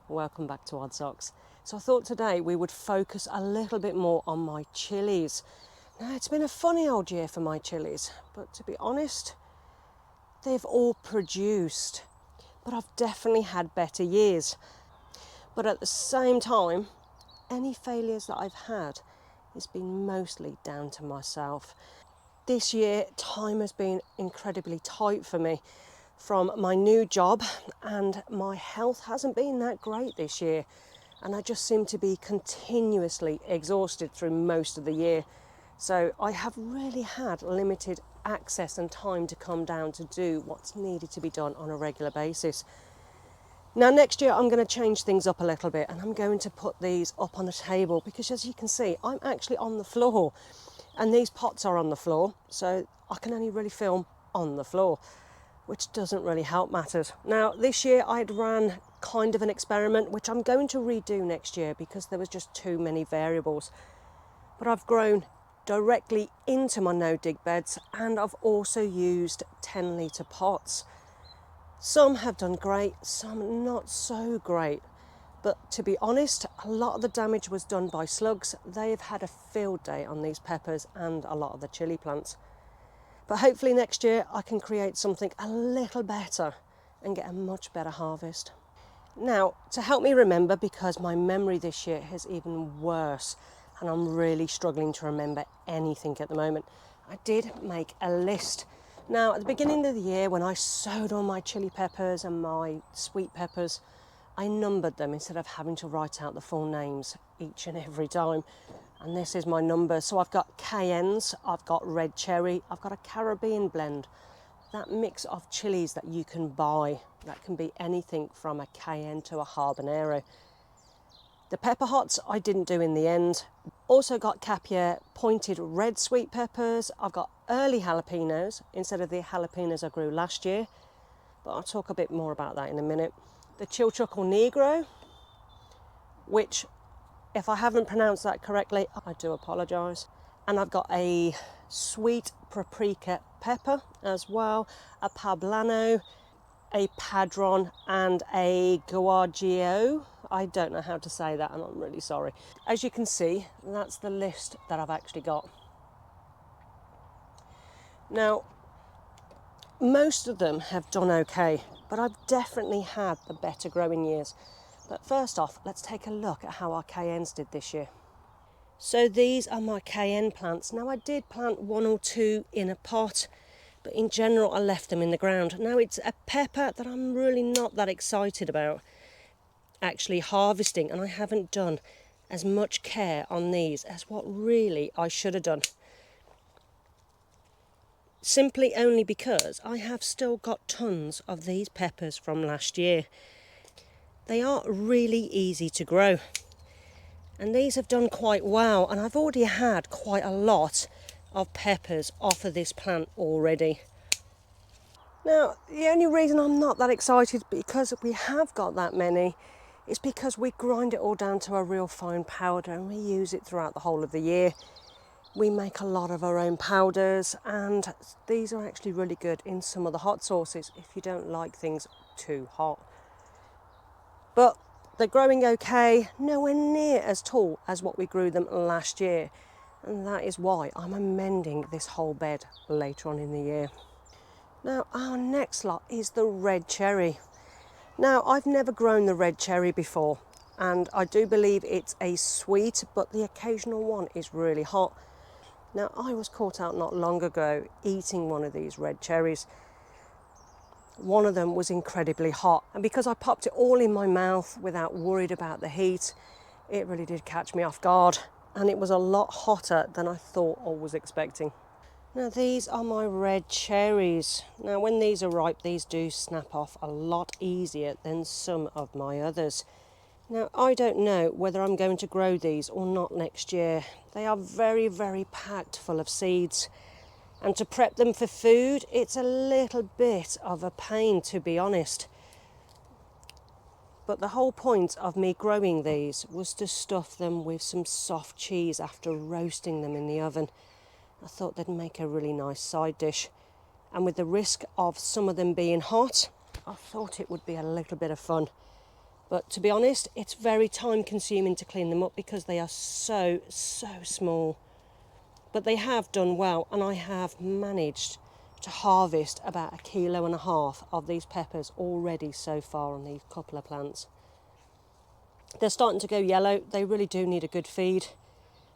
welcome back to Odd Socks. So I thought today we would focus a little bit more on my chilies. Now it's been a funny old year for my chilies, but to be honest, they've all produced. But I've definitely had better years. But at the same time, any failures that I've had has been mostly down to myself. This year, time has been incredibly tight for me from my new job, and my health hasn't been that great this year. And I just seem to be continuously exhausted through most of the year. So I have really had limited access and time to come down to do what's needed to be done on a regular basis. Now next year I'm going to change things up a little bit, and I'm going to put these up on the table because, as you can see, I'm actually on the floor and these pots are on the floor, so I can only really film on the floor, which doesn't really help matters. Now this year I'd ran kind of an experiment which I'm going to redo next year because there was just too many variables. But I've grown directly into my no-dig beds, and I've also used 10-litre pots. Some have done great, some not so great. But to be honest, a lot of the damage was done by slugs. They've had a field day on these peppers and a lot of the chilli plants. But hopefully next year I can create something a little better and get a much better harvest. Now, to help me remember, because my memory this year is even worse and I'm really struggling to remember anything at the moment, I did make a list. Now, at the beginning of the year, when I sowed all my chili peppers and my sweet peppers, I numbered them instead of having to write out the full names each and every time. And this is my number. So I've got cayennes, I've got red cherry, I've got a Caribbean blend. That mix of chilies that you can buy, that can be anything from a cayenne to a habanero. The pepper hots I didn't do in the end. Also got Capia pointed red sweet peppers. I've got early jalapenos instead of the jalapenos I grew last year, but I'll talk a bit more about that in a minute. The Chilchuckle Negro, which, if I haven't pronounced that correctly, I do apologise. And I've got a sweet paprika pepper as well, a poblano, a padron and a guargio. I don't know how to say that and I'm really sorry. As you can see, that's the list that I've actually got. Now, most of them have done okay, but I've definitely had the better growing years. But first off, let's take a look at how our cayennes did this year. So these are my cayenne plants. Now I did plant one or two in a pot, but in general I left them in the ground. Now it's a pepper that I'm really not that excited about actually harvesting, and I haven't done as much care on these as what really I should have done. Simply only because I have still got tons of these peppers from last year. They are really easy to grow, and these have done quite well, and I've already had quite a lot of peppers off of this plant already. Now, the only reason I'm not that excited because we have got that many is because we grind it all down to a real fine powder and we use it throughout the whole of the year. We make a lot of our own powders, and these are actually really good in some of the hot sauces if you don't like things too hot. But they're growing okay, nowhere near as tall as what we grew them last year. And that is why I'm amending this whole bed later on in the year. Now our next lot is the red cherry. Now I've never grown the red cherry before, and I do believe it's a sweet, but the occasional one is really hot. Now I was caught out not long ago eating one of these red cherries. One of them was incredibly hot, and because I popped it all in my mouth without worried about the heat, it really did catch me off guard, and it was a lot hotter than I thought or was expecting. Now these are my red cherries. Now when these are ripe, these do snap off a lot easier than some of my others. Now I don't know whether I'm going to grow these or not next year. They are very, very packed full of seeds. And to prep them for food, it's a little bit of a pain, to be honest. But the whole point of me growing these was to stuff them with some soft cheese after roasting them in the oven. I thought they'd make a really nice side dish. And with the risk of some of them being hot, I thought it would be a little bit of fun. But to be honest, it's very time consuming to clean them up because they are so small. But they have done well, and I have managed to harvest about 1.5 kilos of these peppers already so far on these couple of plants. They're starting to go yellow. They really do need a good feed.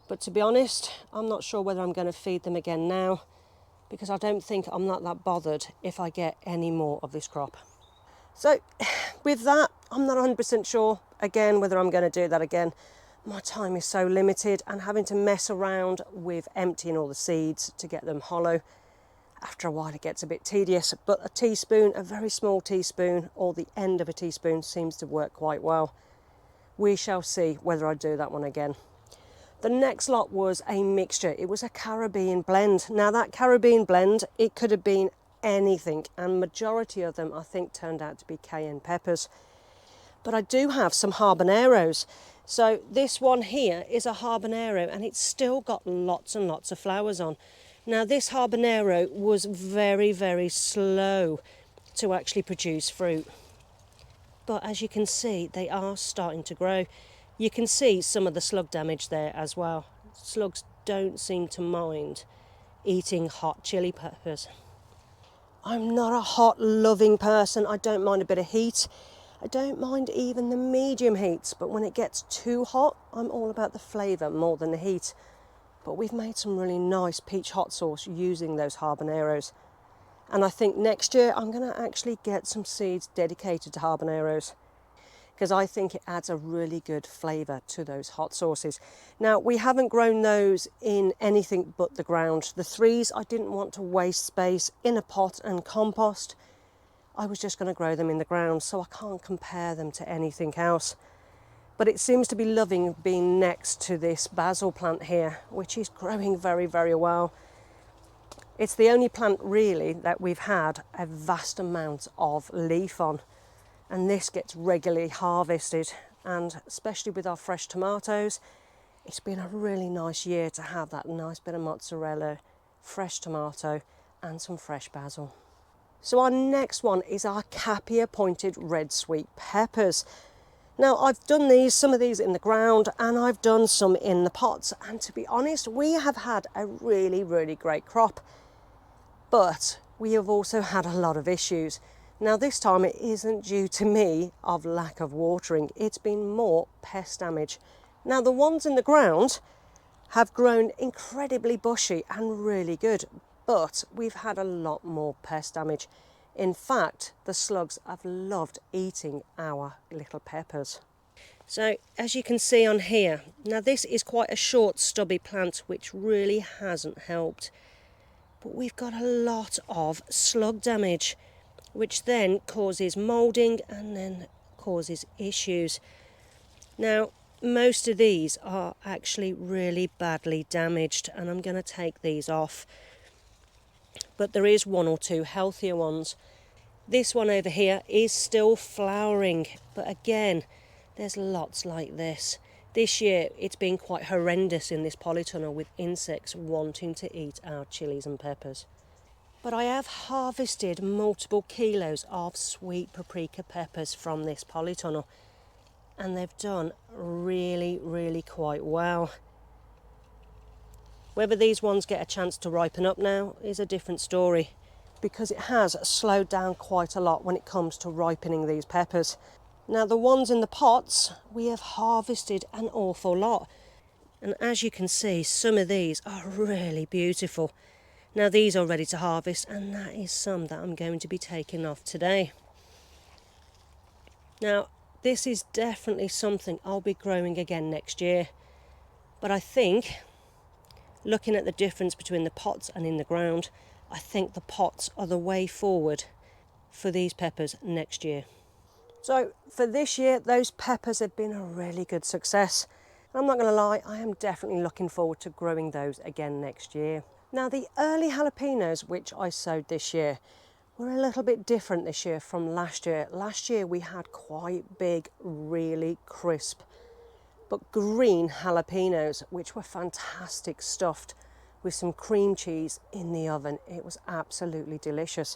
But to be honest, I'm not sure whether I'm going to feed them again now, because I don't think I'm not that bothered if I get any more of this crop. So with that, I'm not 100% sure again whether I'm going to do that again. My time is so limited, and having to mess around with emptying all the seeds to get them hollow, after a while it gets a bit tedious. But a teaspoon, a very small teaspoon, or the end of a teaspoon seems to work quite well. We shall see whether I do that one again. The next lot was a mixture. It was a Caribbean blend. Now that Caribbean blend, it could have been anything, and majority of them I think turned out to be cayenne peppers. But I do have some habaneros. So this one here is a habanero, and it's still got lots and lots of flowers on. Now this habanero was very slow to actually produce fruit. But as you can see, they are starting to grow. You can see some of the slug damage there as well. Slugs don't seem to mind eating hot chili peppers. I'm not a hot loving person. I don't mind a bit of heat. I don't mind even the medium heats, but when it gets too hot, I'm all about the flavour more than the heat. But we've made some really nice peach hot sauce using those habaneros. And I think next year I'm going to actually get some seeds dedicated to habaneros, because I think it adds a really good flavour to those hot sauces. Now, we haven't grown those in anything but the ground. The threes, I didn't want to waste space in a pot and compost. I was just going to grow them in the ground, so I can't compare them to anything else. But it seems to be loving being next to this basil plant here, which is growing very well. It's the only plant really that we've had a vast amount of leaf on, and this gets regularly harvested, and especially with our fresh tomatoes, it's been a really nice year to have that nice bit of mozzarella, fresh tomato and some fresh basil. So our next one is our Capia pointed red sweet peppers. Now I've done some of these in the ground, and I've done some in the pots, and to be honest, we have had a really great crop. But we have also had a lot of issues. Now this time it isn't due to me of lack of watering, it's been more pest damage. Now the ones in the ground have grown incredibly bushy and really good, but we've had a lot more pest damage. In fact, the slugs have loved eating our little peppers. So as you can see on here, now this is quite a short stubby plant, which really hasn't helped. But we've got a lot of slug damage, which then causes moulding and then causes issues. Now, most of these are actually really badly damaged, and I'm going to take these off. But there is one or two healthier ones. This one over here is still flowering, but again, there's lots like this. This year it's been quite horrendous in this polytunnel, with insects wanting to eat our chilies and peppers. But I have harvested multiple kilos of sweet paprika peppers from this polytunnel, and they've done really quite well. Whether these ones get a chance to ripen up now is a different story, because it has slowed down quite a lot when it comes to ripening these peppers. Now the ones in the pots, we have harvested an awful lot. And as you can see, some of these are really beautiful. Now these are ready to harvest, and that is some that I'm going to be taking off today. Now this is definitely something I'll be growing again next year. But I think, looking at the difference between the pots and in the ground, I think the pots are the way forward for these peppers next year. So for this year, those peppers have been a really good success. I'm not going to lie, I am definitely looking forward to growing those again next year. Now the early jalapenos which I sowed this year were a little bit different this year from last year. Last year we had quite big, really crisp but green jalapenos, which were fantastic, stuffed with some cream cheese in the oven. It was absolutely delicious.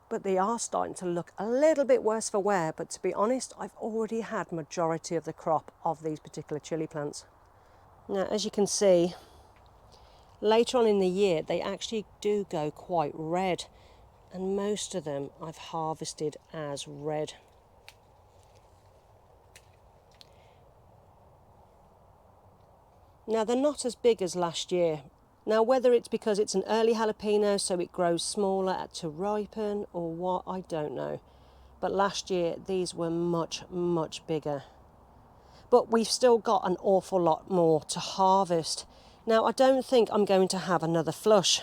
but they are starting to look a little bit worse for wear. But to be honest, I've already had majority of the crop of these particular chilli plants. Now, as you can see, later on in the year, they actually do go quite red, and most of them I've harvested as red. Now, they're not as big as last year. Now, whether it's because it's an early jalapeno, so it grows smaller to ripen, or what, I don't know. But last year, these were much, much bigger. But we've still got an awful lot more to harvest. Now, I don't think I'm going to have another flush.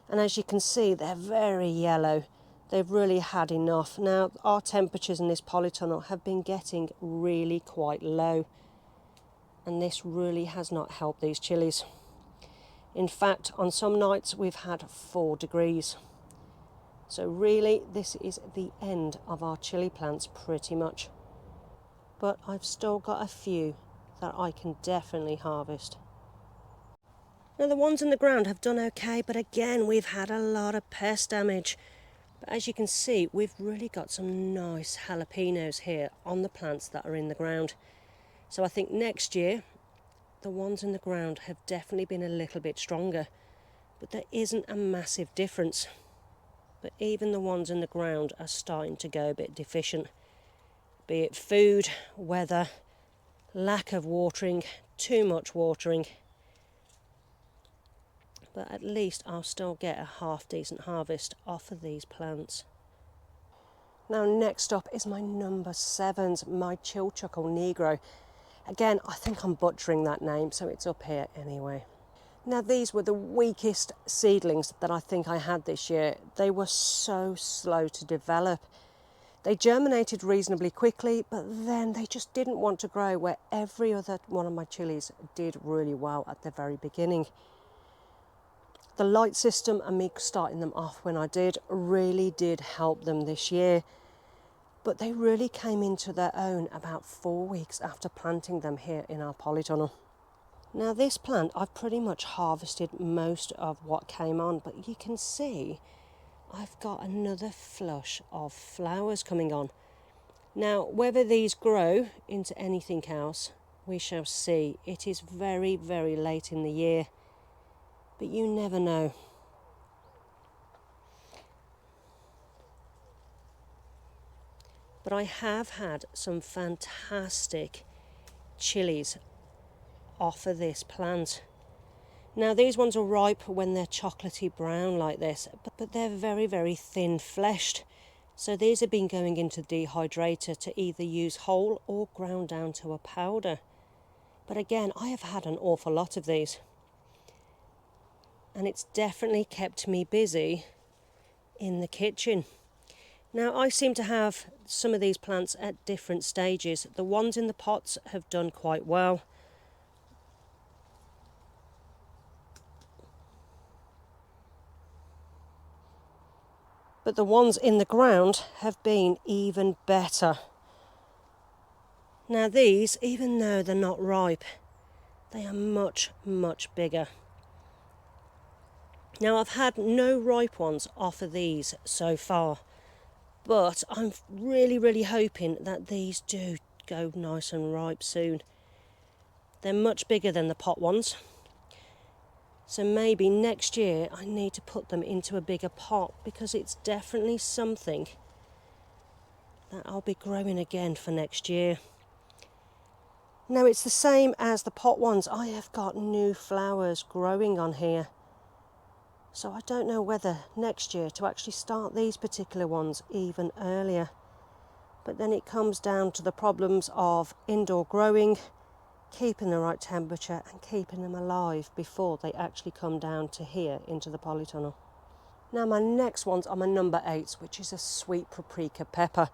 And as you can see, they're very yellow. They've really had enough. Now, our temperatures in this polytunnel have been getting really quite low. And this really has not helped these chilies. In fact, on some nights we've had 4 degrees. So really, this is the end of our chilli plants pretty much. But I've still got a few that I can definitely harvest. Now, the ones in the ground have done okay, but again, we've had a lot of pest damage. But as you can see, we've really got some nice jalapenos here on the plants that are in the ground. So I think next year, the ones in the ground have definitely been a little bit stronger, but there isn't a massive difference. But even the ones in the ground are starting to go a bit deficient, be it food, weather, lack of watering, too much watering. But at least I'll still get a half decent harvest off of these plants. Now, next up is my number 7s, my Chilchuckle Negro. Again, I think I'm butchering that name, so it's up here anyway. Now, these were the weakest seedlings that I think I had this year. They were so slow to develop. They germinated reasonably quickly, but then they just didn't want to grow, where every other one of my chilies did really well at the very beginning. The light system and me starting them off when I did really did help them this year. But they really came into their own about 4 weeks after planting them here in our polytunnel. Now, this plant, I've pretty much harvested most of what came on, but you can see I've got another flush of flowers coming on. Now, whether these grow into anything else, we shall see. It is very, very late in the year, but you never know. But I have had some fantastic chilies off of this plant. Now, these ones are ripe when they're chocolatey brown like this, but they're very, very thin fleshed. So these have been going into the dehydrator to either use whole or ground down to a powder. But again, I have had an awful lot of these. And it's definitely kept me busy in the kitchen. Now, I seem to have some of these plants at different stages. The ones in the pots have done quite well. But the ones in the ground have been even better. Now, these, even though they're not ripe, they are much, much bigger. Now, I've had no ripe ones off of these so far. But I'm really, really hoping that these do go nice and ripe soon. They're much bigger than the pot ones. So maybe next year I need to put them into a bigger pot, because it's definitely something that I'll be growing again for next year. Now, it's the same as the pot ones. I have got new flowers growing on here. So I don't know whether next year to actually start these particular ones even earlier. But then it comes down to the problems of indoor growing, keeping the right temperature and keeping them alive before they actually come down to here into the polytunnel. Now, my next ones are my number 8s, which is a sweet paprika pepper.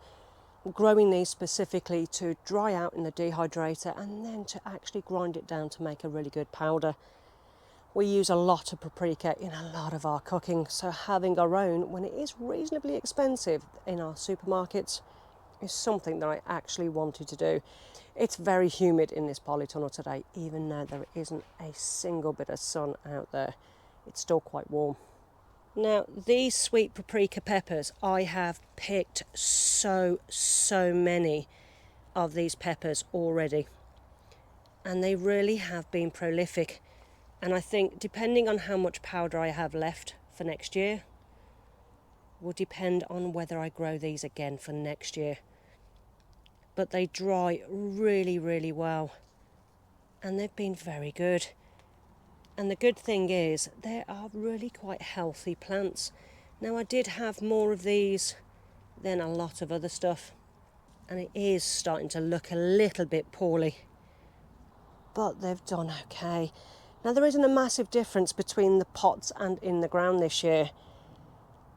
I'm growing these specifically to dry out in the dehydrator and then to actually grind it down to make a really good powder. We use a lot of paprika in a lot of our cooking, so having our own when it is reasonably expensive in our supermarkets is something that I actually wanted to do. It's very humid in this polytunnel today, even though there isn't a single bit of sun out there. It's still quite warm. Now these sweet paprika peppers, I have picked so many of these peppers already, and they really have been prolific. And I think depending on how much powder I have left for next year will depend on whether I grow these again for next year. But they dry really well, and they've been very good. And the good thing is they are really quite healthy plants. Now I did have more of these than a lot of other stuff, and it is starting to look a little bit poorly, but they've done okay. Now there isn't a massive difference between the pots and in the ground this year.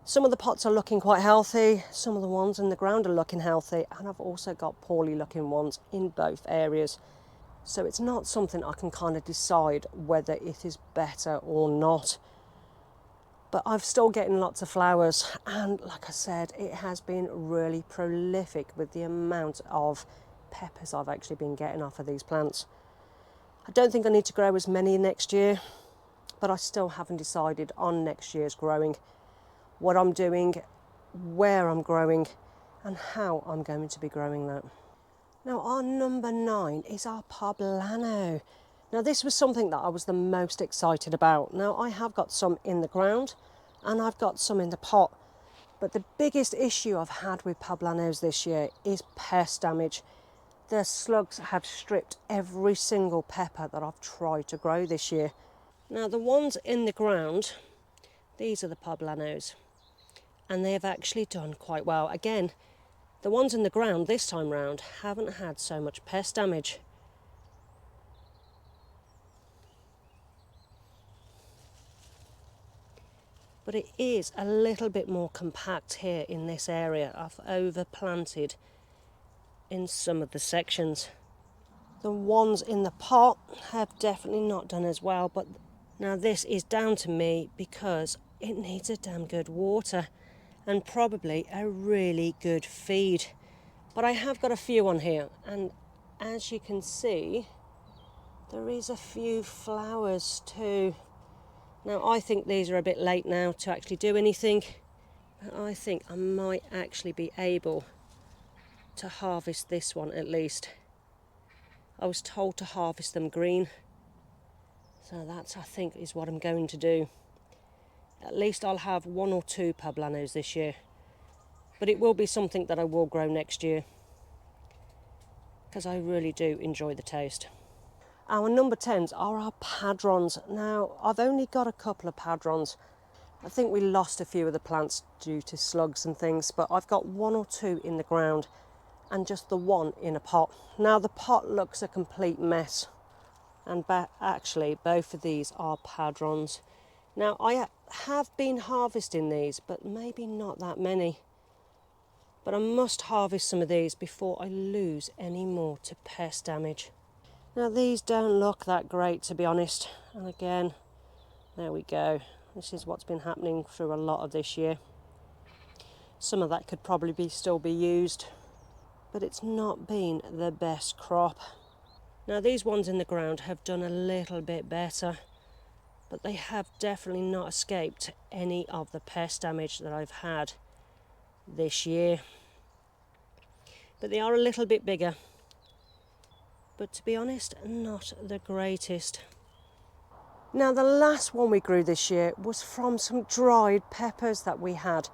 Some of the pots are looking quite healthy, some of the ones in the ground are looking healthy, and I've also got poorly looking ones in both areas. So it's not something I can kind of decide whether it is better or not. But I'm still getting lots of flowers, and like I said, it has been really prolific with the amount of peppers I've actually been getting off of these plants. I don't think I need to grow as many next year, but I still haven't decided on next year's growing, what I'm doing, where I'm growing, and how I'm going to be growing that. Now our number 9 is our poblano. Now this was something that I was the most excited about. Now I have got some in the ground and I've got some in the pot, but the biggest issue I've had with poblanos this year is pest damage. The slugs have stripped every single pepper that I've tried to grow this year. Now the ones in the ground, these are the poblanos, and they have actually done quite well. Again, the ones in the ground this time round haven't had so much pest damage. But it is a little bit more compact here in this area. I've overplanted in some of the sections. The ones in the pot have definitely not done as well, but now this is down to me because it needs a damn good water and probably a really good feed. But I have got a few on here, and as you can see, there is a few flowers too. Now I think these are a bit late now to actually do anything, but I think I might actually be able to harvest this one at least. I was told to harvest them green, so that's, I think, is what I'm going to do. At least I'll have 1 or 2 poblanos this year, but it will be something that I will grow next year because I really do enjoy the taste. Our number 10s are our padrons. Now I've only got a couple of padrons. I think we lost a few of the plants due to slugs and things, but I've got 1 or 2 in the ground and just the 1 in a pot. Now the pot looks a complete mess, and actually both of these are padrons. Now I have been harvesting these, but maybe not that many. But I must harvest some of these before I lose any more to pest damage. Now these don't look that great, to be honest, and again, there we go. This is what's been happening through a lot of this year. Some of that could probably still be used, but it's not been the best crop. Now these ones in the ground have done a little bit better, but they have definitely not escaped any of the pest damage that I've had this year. But they are a little bit bigger, but to be honest, not the greatest. Now the last one we grew this year was from some dried peppers that we had.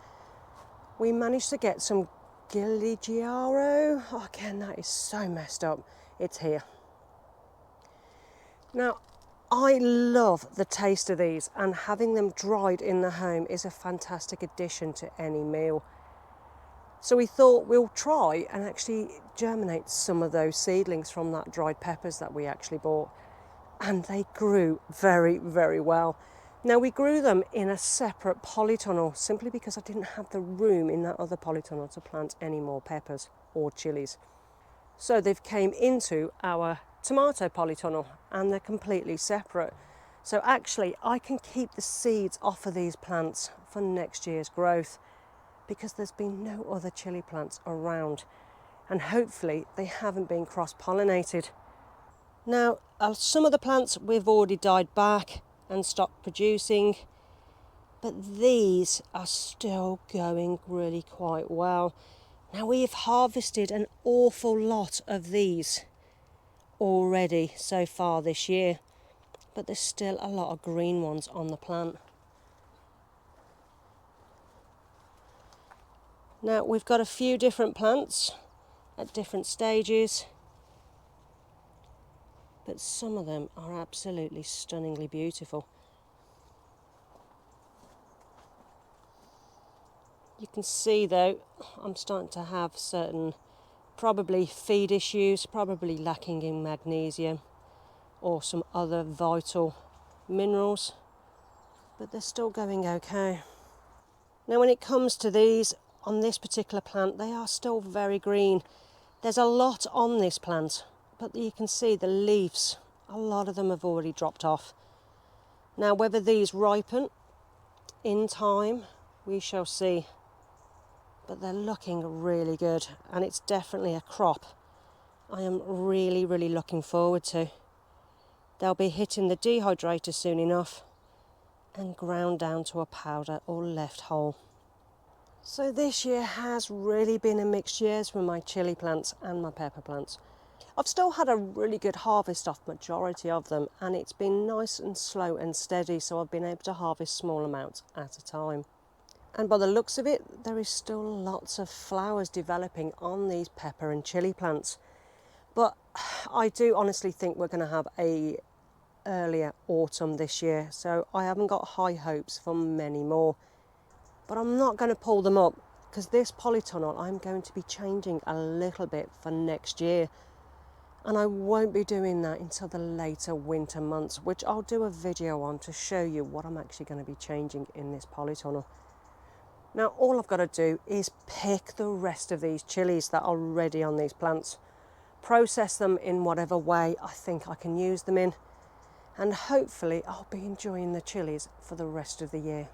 We managed to get some Gilligiaro. Oh, again, that is so messed up. It's here. Now, I love the taste of these, and having them dried in the home is a fantastic addition to any meal. So we thought we'll try and actually germinate some of those seedlings from that dried peppers that we actually bought. And they grew very well. Now we grew them in a separate polytunnel simply because I didn't have the room in that other polytunnel to plant any more peppers or chilies. So they've came into our tomato polytunnel and they're completely separate. So actually I can keep the seeds off of these plants for next year's growth because there's been no other chili plants around, and hopefully they haven't been cross-pollinated. Now, some of the plants we've already died back and stopped producing. but these are still going really quite well. Now we have harvested an awful lot of these already so far this year, but there's still a lot of green ones on the plant. Now we've got a few different plants at different stages, but some of them are absolutely stunningly beautiful. You can see though, I'm starting to have certain probably feed issues, probably lacking in magnesium or some other vital minerals, but they're still going okay. Now when it comes to these, on this particular plant, they are still very green. There's a lot on this plant, but you can see the leaves, a lot of them have already dropped off. Now whether these ripen in time, we shall see. But they're looking really good, and it's definitely a crop I am really looking forward to. They'll be hitting the dehydrator soon enough and ground down to a powder or left whole. So this year has really been a mixed year for my chilli plants and my pepper plants. I've still had a really good harvest off majority of them, and it's been nice and slow and steady, so I've been able to harvest small amounts at a time. And by the looks of it, there is still lots of flowers developing on these pepper and chilli plants. But I do honestly think we're going to have a earlier autumn this year, so I haven't got high hopes for many more. But I'm not going to pull them up, because this polytunnel I'm going to be changing a little bit for next year. And I won't be doing that until the later winter months, which I'll do a video on to show you what I'm actually going to be changing in this polytunnel. Now all I've got to do is pick the rest of these chilies that are ready on these plants, process them in whatever way I think I can use them in, and hopefully I'll be enjoying the chilies for the rest of the year.